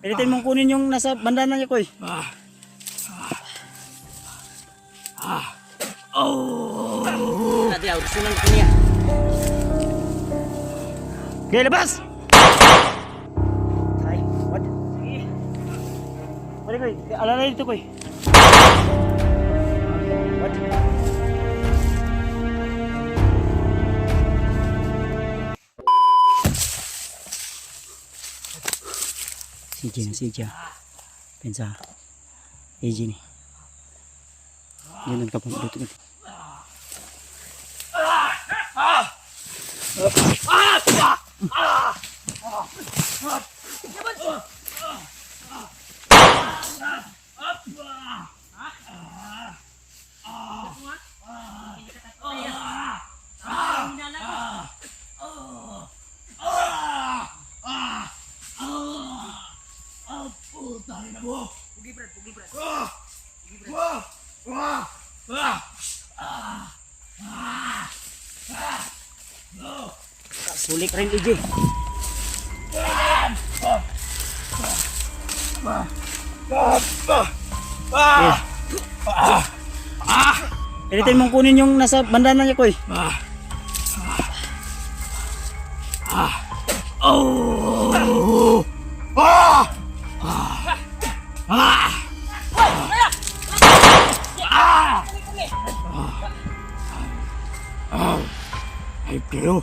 Pilitin mong kunin yung nasa bandana niya, Koy. Tadi ako sunang ko niya. Okay, labas! Ay, what? Balik, Koy. Alala dito, Koy. What? Si Ija. Pensa. Ija ni. Jangan kapag dito. Sulit rin, Ija. Pilitin mong kunin yung nasa bandana niya, Koy. Ay, pero.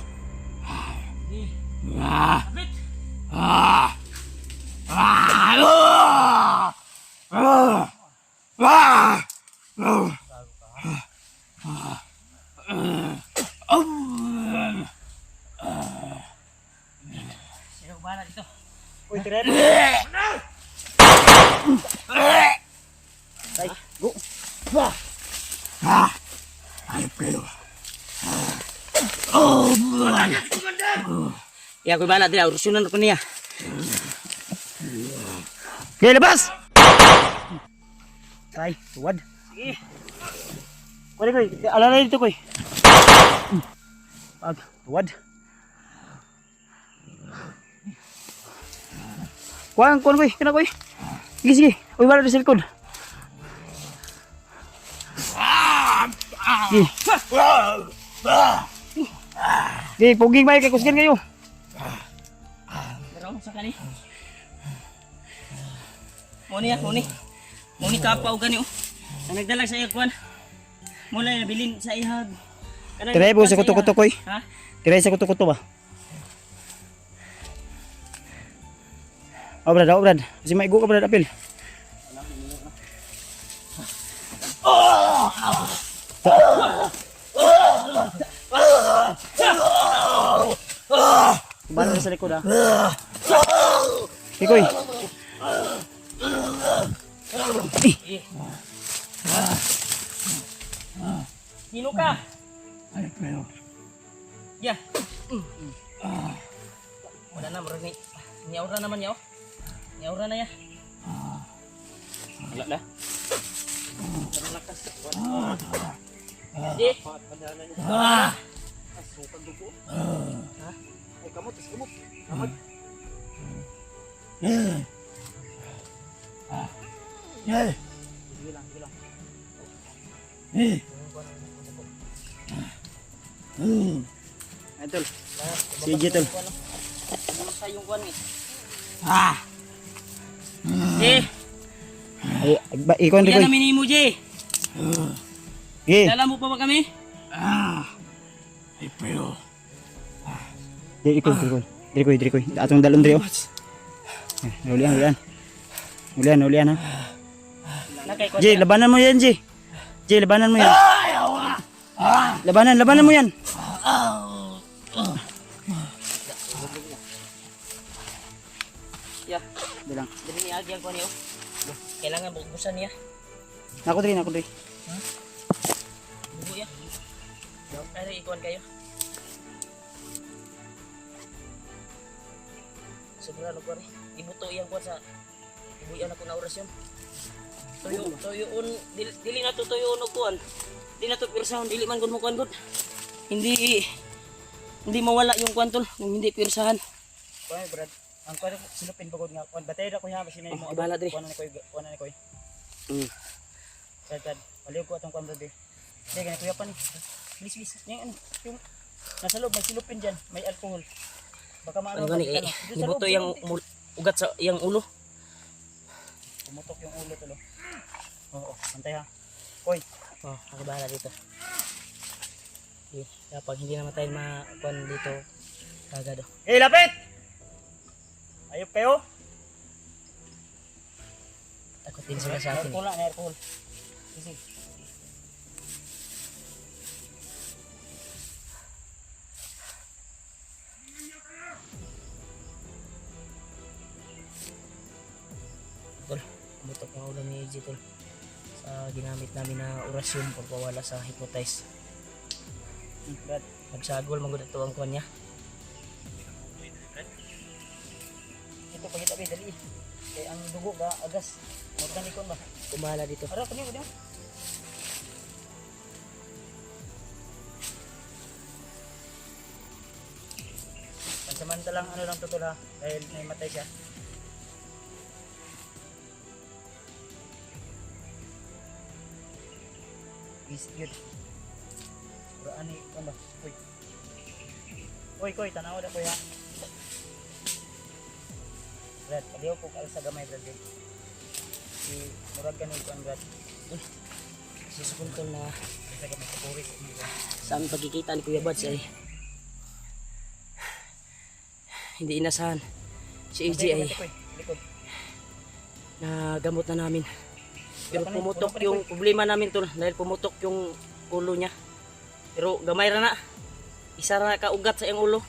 Sino ba na dito? Uy, tira. Ay, go. Ay, pero. Ya ko bala dira urusunan ko niya. Okay, labas! Ay, tuwad. Sige. Balik, Koy. Alala dito, Koy. Pag, tuwad. Kuhaan, Koy. Kena, Koy. Sige. Uy, wala rin sa likod. Sige. Sige, puging baik kay kusgan kayo. Pero sa kani. Muni kapaw gani oh. Ang nagdala sa iyagwan. Mula nabilin sa ihag. Tiray po sa kuto-kuto, Koy. Ha? Tiray sa kuto-kuto ba? Oh, Brad. Kasi maigo ka, Brad, apil. Bala na sa likod, ha? Koy. Hino ka. Ay, pero. Ya. Wala na marami. Nyaura naman yaw. Nyaura na ya. Wala na. Karang lakas. Di. Sukan dugo. Ha? Ay kamot. Kamot. Tol. Si J, Tol. Ano sa yung kwan eh? Ay, ikon rin, Yan Koy. namin ni mo, Jay. Sige. Dala mo pa ba kami? Ay, pero. Diri Koy. Atong dalon diri, oh. Ulian, ha. Nakay ko. J, labanan mo yan, J. Labanan mo yan. Labanan mo yan. Ya. Bilang. Dili ni agi ang kwan niyo. Kailangan bukbusan niya. Ako diri. Bugo ya. Pero ikuan kayo. Sigurado ko rin. Ibuto iyang kwan sa ibuyan ako na orasyon. Tuyuon dili na to tuyuon og kuan. Dili na to pirsahon, dili man gud mo kuan gud. Hindi mawala yung kuan tol, kung hindi pirsahan. Kuya, Brad. ang kuan silupin pagod nga kuan batay ra ko ha basin mo. Bala diri. Kuan na ni koy. Tad paliw ko atong kuan brad. Dili gani kuya pa ni. Bilis. Yung nasa loob may silupin diyan, may alcohol. Baka maano. Ano gani ibuto yang ugat sa yang ulo. Pumutok yung ulo tulo. Oo, antay ha. Koy, Ako bahala dito. Okay. Kapag hindi naman tayo makuan dito, kagado. lapit! Ayop kayo? Takot din sila sa atin. Alcohol lang, alcohol. Sige. Tol, umutok yung ulo ni EJ tol. Sa ginamit namin na orasyon pagpawala sa hypnotize. Brad, Nagsagol magod ito ang kuan niya. ito pagit abi dali. Kay ang dugo ba agas. Organikon ba? Kumala dito. Ara kani mo. Pansamantalang ano lang tutol ha dahil may matay siya. Is good. Ura ani ano? Koy, tanaw da ko ya. Brad, paliw ko kal sa gamay brad. Si murag kanil ko ang brad. Susukon tol na Sa gamay sa puris. sa aming pagkikita ni Kuya Bads ay hindi inasahan. Si EJ ay Likod. nagamot na namin. Pero pumutok yung problema namin tol dahil pumutok yung ulo niya. Pero gamay ra na. Isa ra ka ugat sa iyang ulo.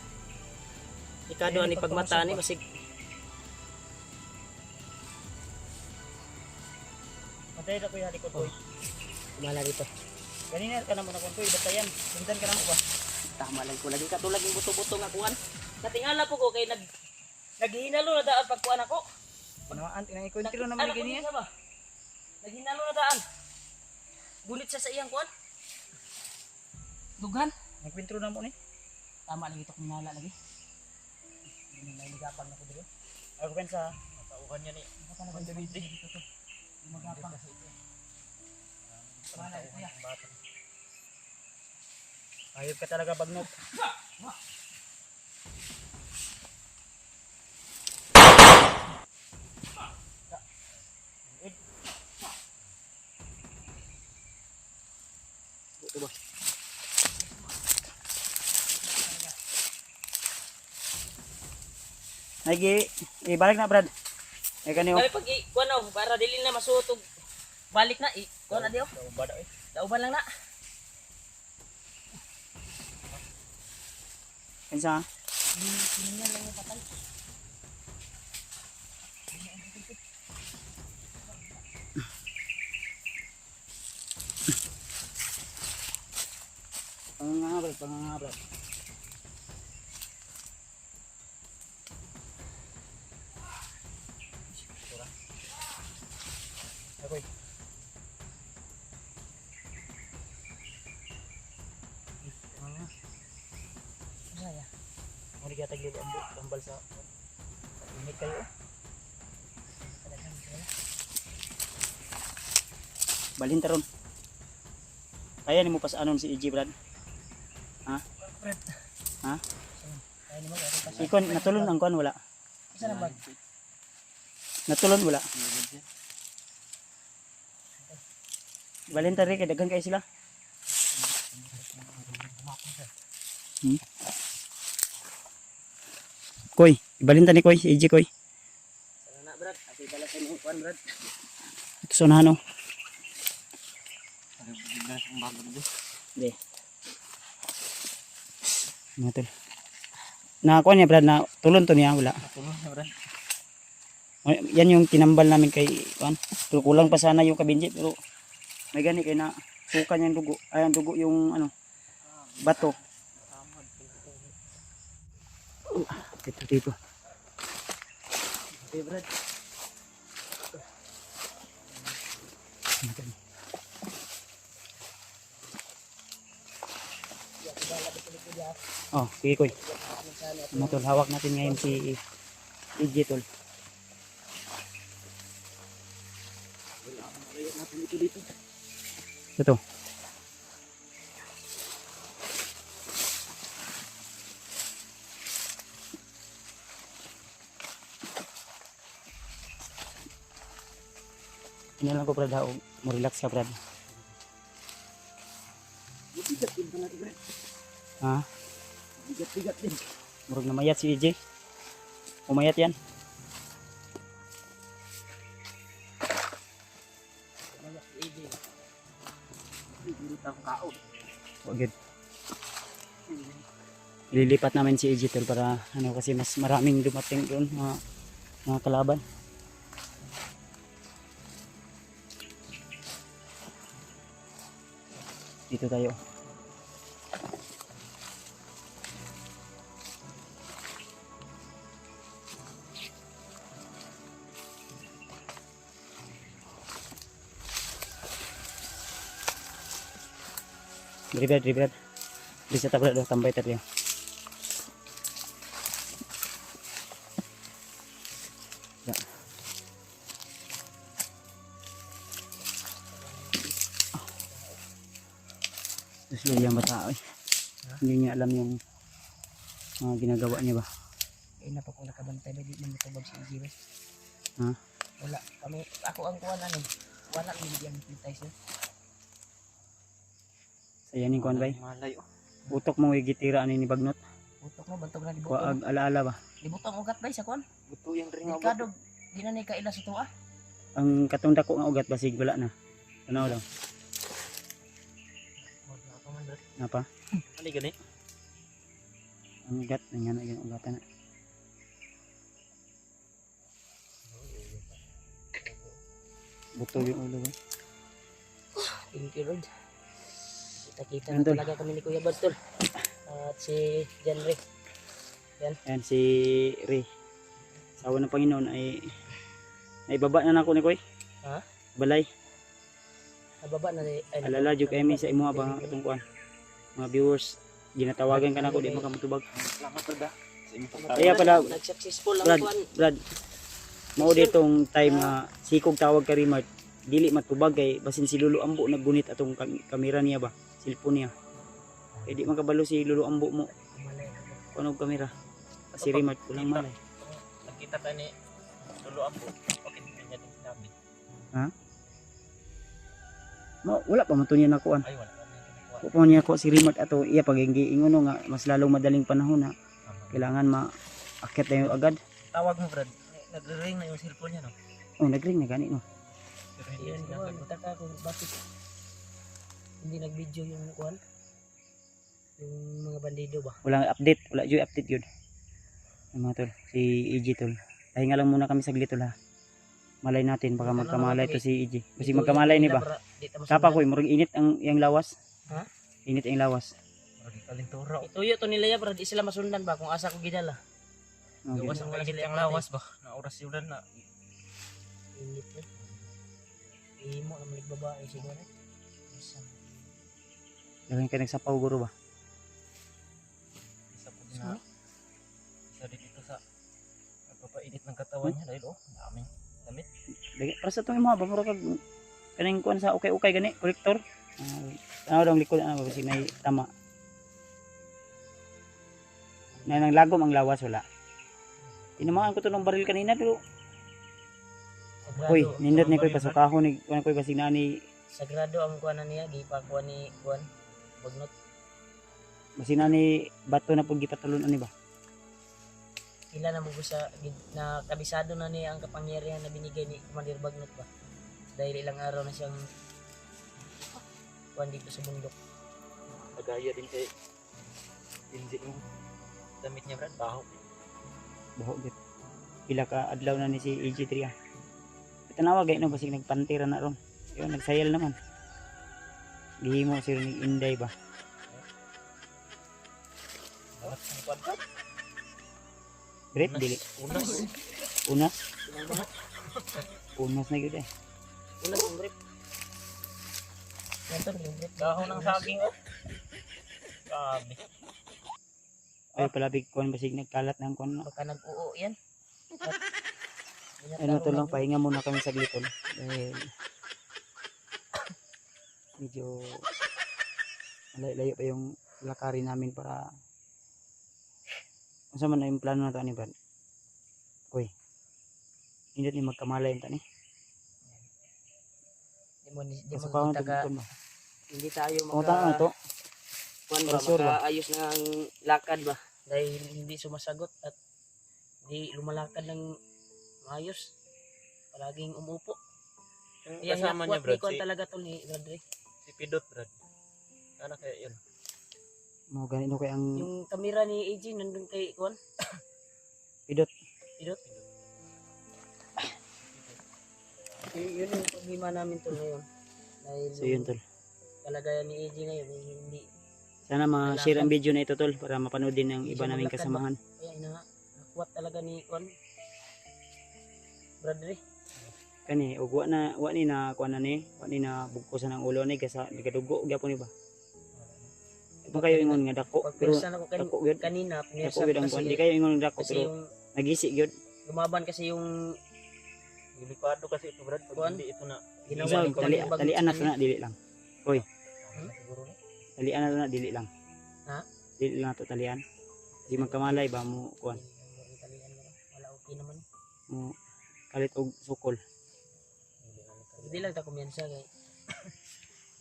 Ikado ani pagmata ni basig Matay na ko ya likod ko. kumala dito. Ganina ka na mo na kon ko batayan. Sundan ka na mo ba? Tama lang ko lagi katulad yung buto-buto nga kuan. Natingala po ko kay naghinalo na daan pagkuan ako. Panawaan tinay ko tiro na man gini. Ba? Naghinalo na daan. Gunit siya sa iyang kuan. Dugan. Nagkwentro na mo ni. Tama lang ito kung nala lagi. Hindi na ligapang na ko dito. Ako pensa matauhan niya ni. Baka na banda dito. Magapang sa ito. Ayop ka talaga bagnok. Ito ba? Nagi, ibalik na Brad. Ay kaniyo. Kami pag kuan no, para dili na masutog. Balik na kuan na diyo. Ubada eh. Dauban lang na. Pensa? Hindi lang yung patay. Panganga Brad. Akoy. Saya. Mo di kata gilid ambal sa init kayo. Balhin taron. Kaya nimo pas anon si EJ Brad? Ha? Ha? Kaya ni mo kasi Ikon natulon ang kuan wala. isa na bag. Natulon wala. Balhin tari kay daghan kay sila. Koy, ibalhin ta ni Koy, EJ Koy. Sana na brad, ako dala sa mo kuan brad. Ito na ano. Di. Natul. Na kuan niya Brad na tulon to niya wala. Tulong na brad. Yan yung tinambal namin kay kuan. Pero kulang pa sana yung kabinji pero may gani kay na suka niya yung dugo. Ay ang dugo yung ano bato. Dito. Okay brad. Oh, sige Koy. Natul hawak natin ngayon si EJ tol. Ito. Ini lang ko brad ha, mo relax ka brad. Ha? Bigat-bigat din. Murag na mayat si EJ. Umayat yan. Mayak si AJ. Bigat ang kaon. Wagid. Lilipat namin si EJ tol para ano kasi mas maraming dumating doon mga kalaban. Dito tayo. Dribad. Bisa tabrak dah tambay tadi. Ya. Terus dia yang bata eh. Hindi niya alam yung mga ginagawa niya ba. Eh, na pa ko nakabantay ba di man matubag si AJ ba? Ha? Wala kami ako ang kuan ano. Wala mi diyan pitay siya. Sayanin ko bay. Malayo. Utok mo gitira ani ni Bagnot. Butok mo bantog na dibutong. Kuag alaala ba. Dibutong ugat bay sa kuan. Buto yung ring Delikado. Di na ni kaila sa tuwa. Ang katong dako nga ugat basig wala na. Tanaw lang. Napa? Ano gani? Ang ugat nga na yung ugatan na. Butog yung ulo ba. Thank you Lord. Kita-kita Yan, na Tol. talaga kami ni Kuya Bartol. At si Janre. Yan si Ray. Sawa ng Panginoon ay naibaba na nako ni Koy. Ha? Balay. Nababa na ni ay, Alala jud kay mi sa imo ba katong kuan. Mga viewers, ginatawagan ka nako di makamutubag. Salamat brad ah. Sa imong pagtawag. Kaya pala nag-successful ang Brad, kuan. Brad. Mao ditong time na sikog tawag ka Rimart. Dili matubag kay basin si Lolo Ambo naggunit atong kamera niya ba, cellphone niya. Kay di makabalo si Lolo Ambo mo Malay. kuno kamera. Si Rimart kulang malay. Nakita ka ni Lolo Ambo. Okay din niya din sinabi. Wala pa man to niya nakuan. Ay wala na kinukuha. Kupo niya ko si Rimart ato iya paginggiingon nga mas lalong madaling panahon na kailangan maakyat na yung agad. Tawag mo brad. Nagre-ring na yung cellphone niya no. Oh, nagring na gani no. Pero hindi Yan niya kuan, sinasagot. taka ko bakit hindi nag-video yung kuan. Yung mga bandido ba? Walang update, wala jud update yun. Yung mga tol, si EJ tol. Pahinga lang muna kami saglit tol ha. Malay natin baka Ano magkamalay naman to si EJ. Kasi magkamalay ni ba? Kapa ko, murag init ang yang lawas. Ha? Init ang lawas. Kalintura. Ituyo to nila ya para di sila masundan ba kung asa ko gidala. Oh, Gawas yun. ang wala sila ang lawas ba? Na oras yun na. Init na. Imo na malig babae siguro. Isang Dagan ka nagsapaw guro ba? Isa po na. Isa din dito sa nagpapainit ng katawan niya dahil daming damit. Dagi para sa tong mga ba murag kag kaning kuan sa ukay-ukay gani, kolektor. Ano daw likod ano ba kasi may tama. Na nang lagom ang lawas wala. Tinamaan ko to ng baril kanina pero sagrado. hoy, nindot ni koy pasukahon ni kuan koy basig na ni Sagrado ang kuan na niya, gipakuan ni kuan. Bagnot. basig na ni bato na pud gipatulon ani ba. Ila na mo sa na kabisado na niya ang kapangyarihan na binigay ni Commander Bagnot ba. Dahil ilang araw na siyang kuan dito sa bundok. Nagaya din kay hindi yung damit niya brad. Baho. Buho git. Pila ka adlaw na ni si EJ3 ah. Tanawa gay no basig nagpantira na ron. Yo nagsayal naman. Gihimo sir ni Inday ba. At ang kwan. Great dili. Unas. Unas. Unas na gyud eh. Una yung grip. Yan to yung grip. Dahon ng saging oh. Grabe. Ay palabig kuan basig nagkalat ng kuan no. Baka nag-uo yan. Ano to lang, pahinga muna kami saglit tol. Dahil medyo layo pa yung lakarin namin para ano man na yung plano na to ni Brad. Uy, hindi ni magkamalay yung tani. Di Pasok mo ka taga, tugtog ba? hindi tayo Pumunta na to. kuan ba, Para sure ba? makaayos na ang lakad ba dahil hindi sumasagot at di lumalakad ng maayos, palaging umupo. Yung Kaya kasama niya, hinakwat Brad, ni kuan si, talaga to ni Bradre. si Pidot, Brad. Ano kaya yun? Mo ganito kay ang Yung kamera ni AJ nandun kay kuan. Pidot. Yun yung problema namin to ngayon. Dahil So yun tol. kalagayan ni AJ ngayon hindi Sana ma-share ang video na ito tol para mapanood din ng iba siya naming maglakad ba? kasamahan. Kaya nakwat talaga ni kuan Bradre. Kani ug wa ni na kuan na ni, wa ni na bugkosan ang ulo ni kasi nagadugo gyapon ni ba. Ito kayo ingon nga dako pero Pagpirsan ako dako gyud. kanina, Dako pinirsan gyud ang kuan. Di kayo ingon dako kasi pero yung nagisi gyud. gumaban kasi yung Delikado kasi ito, Brad. Pag Kuan? hindi ito na ginawa Isa ni Kuan yung bagong talian na to kanya. na dili lang. Hoy, siguro na. talian na to na dili lang. Ha? Dili lang to talian. Di magkamalay ba mo kuan. Italian na lang. Wala okay naman. Mo kalit og sukol. Hindi lang ta kumyansa kay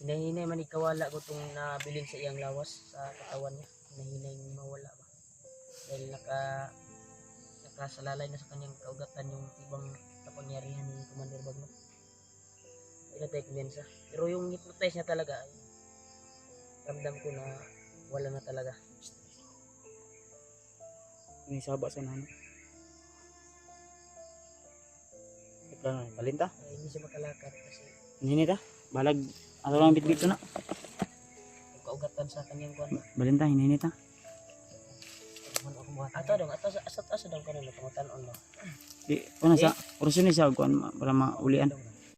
hinahinay man ikawala ko tong nabilin sa iyang lawas sa katawan niya. Hinahinay mawala ba. Dahil nakasalalay na sa kanyang kaugatan yung ibang kapangyarihan ni Commander Bagno. Hindi na tayo kumyansa. Pero yung hypnotize niya talaga, ay, ramdam ko na wala na talaga. Ni saba sa nano. Ito na palinta. Ay, hindi siya makalakad kasi Nini ta. Balag ato lang bitbit na. yung kaugatan sa kanyang kuwan. Balinta hinini ta. Ato dong, ato sa dong kanon, kamatanon mo. Di ano sa orasyon ni sa kuan para maulian.